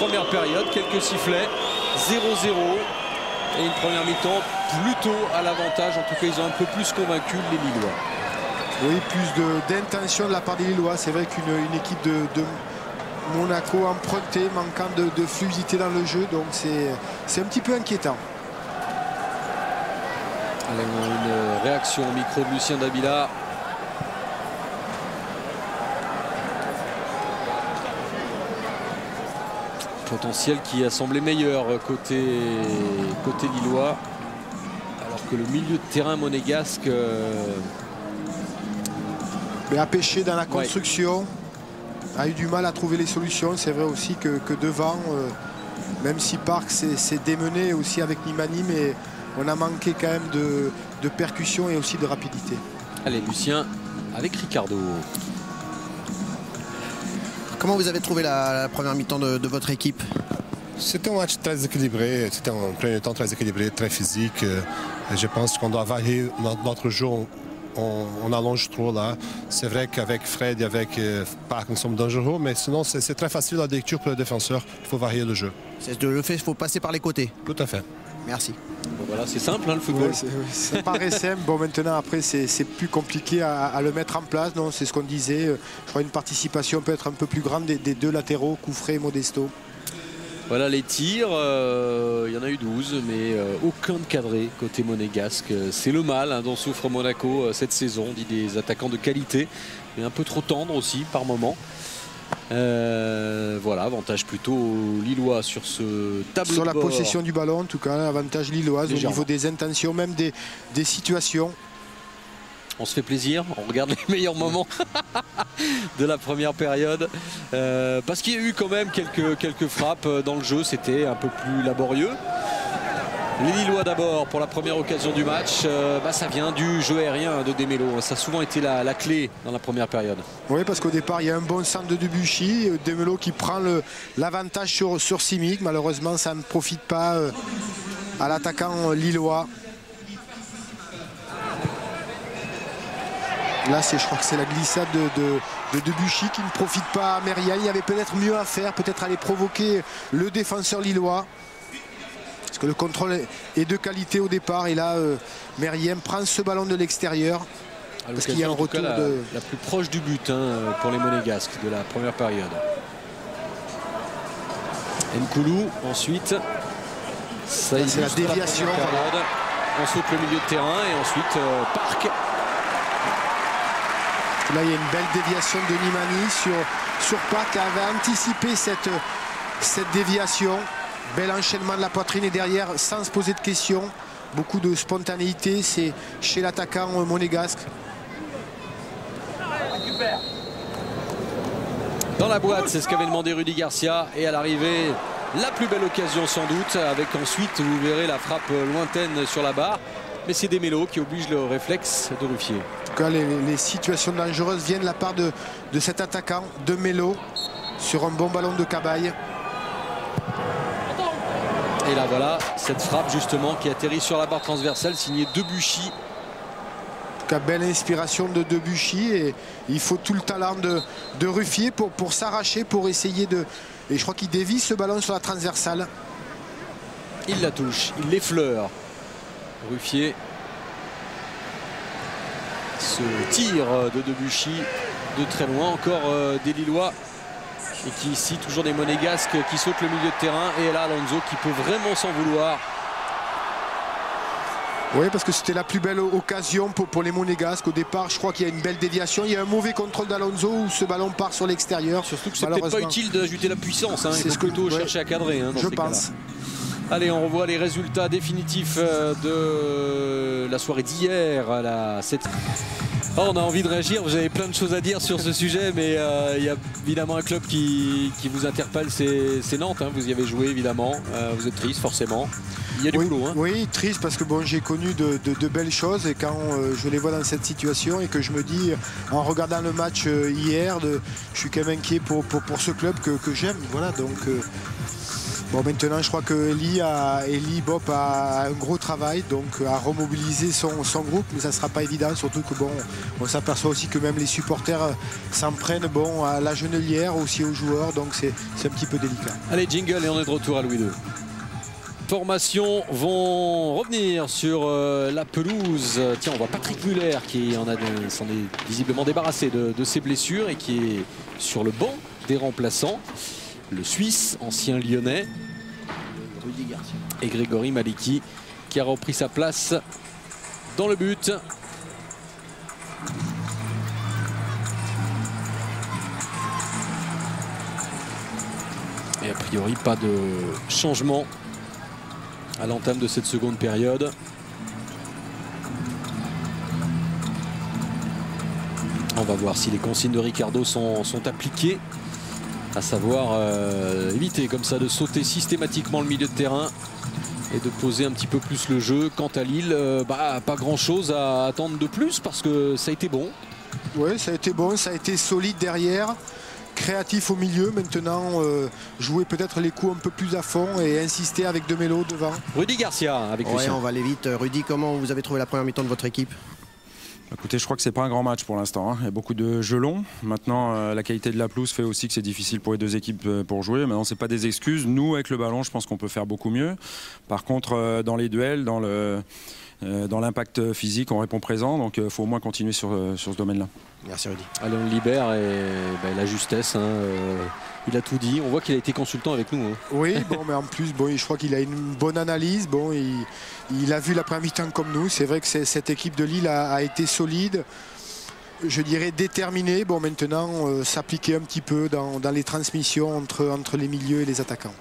première période. Quelques sifflets, 0-0. Et une première mi-temps plutôt à l'avantage. En tout cas, ils ont un peu plus convaincu les Lillois. Oui, plus d'intention de la part des Lillois. C'est vrai qu'une équipe de Monaco empruntée, manquant de fluidité dans le jeu. Donc c'est un petit peu inquiétant. Allez, on a une réaction au micro de Lucien Dabila. Potentiel qui a semblé meilleur côté lillois, alors que le milieu de terrain monégasque a pêché dans la construction, a eu du mal à trouver les solutions. C'est vrai aussi que devant, même si Park s'est démené aussi avec Nimani, mais on a manqué quand même de percussion et aussi de rapidité. Allez, Lucien avec Ricardo. Comment vous avez trouvé la première mi-temps de votre équipe? C'était un match très équilibré, c'était un premier temps très équilibré, très physique. Je pense qu'on doit varier notre jeu, on allonge trop là. C'est vrai qu'avec Fred et avec Park, nous sommes dangereux, mais sinon c'est très facile la lecture pour le défenseur. Il faut varier le jeu. C'est le fait, il faut passer par les côtés. Tout à fait. Merci. Bon, voilà, c'est simple le football. Ça paraît simple. Bon, maintenant après c'est plus compliqué à le mettre en place. Non, c'est ce qu'on disait. Je crois une participation peut être un peu plus grande des deux latéraux, Koufré et Modesto. Voilà les tirs, il y en a eu 12, mais aucun de cadré côté monégasque. C'est le mal dont souffre Monaco cette saison, dit des attaquants de qualité, mais un peu trop tendre aussi par moment. Voilà, avantage plutôt lillois sur ce tableau sur de la bord. Possession du ballon, en tout cas, avantage lilloise au niveau des intentions, même des situations. On se fait plaisir, on regarde les meilleurs moments de la première période. Parce qu'il y a eu quand même quelques frappes dans le jeu, c'était un peu plus laborieux. Les Lillois d'abord pour la première occasion du match. Ça vient du jeu aérien de Demelo. Ça a souvent été la clé dans la première période. Oui, parce qu'au départ, il y a un bon centre de Debuchy. Demelo qui prend l'avantage sur Simic. Malheureusement, ça ne profite pas à l'attaquant lillois. Là, je crois que c'est la glissade de Debuchy qui ne profite pas à Merian. Il y avait peut-être mieux à faire, peut-être aller provoquer le défenseur lillois. Parce que le contrôle est de qualité au départ. Et là, Merian prend ce ballon de l'extérieur. Parce qu'il y a un retour la plus proche du but pour les Monégasques de la première période. Nkoulou, ensuite. Ça c'est la déviation. On saute le milieu de terrain et ensuite Park. Là, il y a une belle déviation de Nimani sur Park qui avait anticipé cette déviation. Bel enchaînement de la poitrine et derrière, sans se poser de questions. Beaucoup de spontanéité, c'est chez l'attaquant monégasque. Dans la boîte, c'est ce qu'avait demandé Rudy Garcia. Et à l'arrivée, la plus belle occasion sans doute. Avec ensuite, vous verrez la frappe lointaine sur la barre. Mais c'est Demelo qui oblige le réflexe de Ruffier. En tout cas, les situations dangereuses viennent de la part de cet attaquant, de Melo, sur un bon ballon de Cabaye. Et là voilà, cette frappe justement qui atterrit sur la barre transversale, signée Debuchy. En tout cas, belle inspiration de Debuchy. Et il faut tout le talent de Ruffier pour s'arracher, pour essayer de... Et je crois qu'il dévie ce ballon sur la transversale. Il la touche, il l'effleure. Ruffier. Ce tir de Debuchy de très loin, encore des Lillois. Et qui ici, toujours des Monégasques qui sautent le milieu de terrain. Et là, Alonso qui peut vraiment s'en vouloir. Oui, parce que c'était la plus belle occasion pour les Monégasques. Au départ, je crois qu'il y a une belle déviation. Il y a un mauvais contrôle d'Alonso où ce ballon part sur l'extérieur. Surtout que c'est peut-être pas utile d'ajouter la puissance. Il faut plutôt chercher à cadrer. Je pense. Allez, on revoit les résultats définitifs de la soirée d'hier. Oh, on a envie de réagir, vous avez plein de choses à dire sur ce sujet, mais il y a évidemment un club qui vous interpelle, c'est Nantes, vous y avez joué évidemment, vous êtes triste forcément, il y a du boulot. Oui, triste parce que bon, j'ai connu de belles choses et quand je les vois dans cette situation et que je me dis, en regardant le match hier, je suis quand même inquiet pour ce club que j'aime, voilà, donc Bon, maintenant, je crois que Eli Bopp a un gros travail, donc à remobiliser son groupe, mais ça ne sera pas évident, surtout que bon, on s'aperçoit aussi que même les supporters s'en prennent bon, à la genelière, aussi aux joueurs, donc c'est un petit peu délicat. Allez, jingle et on est de retour à Louis II. Formations vont revenir sur la pelouse. Tiens, on voit Patrick Muller qui s'en est visiblement débarrassé de ses blessures et qui est sur le banc des remplaçants. Le Suisse, ancien Lyonnais, et Grégory Maliki qui a repris sa place dans le but. Et a priori pas de changement à l'entame de cette seconde période. On va voir si les consignes de Ricardo sont appliquées. À savoir éviter comme ça de sauter systématiquement le milieu de terrain et de poser un petit peu plus le jeu. Quant à Lille, pas grand chose à attendre de plus parce que ça a été bon. Oui, ça a été bon, ça a été solide derrière, créatif au milieu. Maintenant, jouer peut-être les coups un peu plus à fond et insister avec De Melo devant. Rudy Garcia avec Lucien. On va aller vite. Rudy, comment vous avez trouvé la première mi-temps de votre équipe? Écoutez, je crois que c'est pas un grand match pour l'instant. Il y a beaucoup de jeux longs. Maintenant, la qualité de la pelouse fait aussi que c'est difficile pour les deux équipes pour jouer. Maintenant, c'est pas des excuses. Nous, avec le ballon, je pense qu'on peut faire beaucoup mieux. Par contre, dans les duels, dans l'impact physique, on répond présent. Donc, il faut au moins continuer sur ce domaine-là. Merci Rudy. Allez, on le libère et la justesse. Il a tout dit. On voit qu'il a été consultant avec nous. Oui, bon, mais en plus, bon, je crois qu'il a une bonne analyse. Bon, il a vu la première mi-temps comme nous. C'est vrai que cette équipe de Lille a été solide, je dirais déterminée. Bon, maintenant, s'appliquer un petit peu dans les transmissions entre les milieux et les attaquants.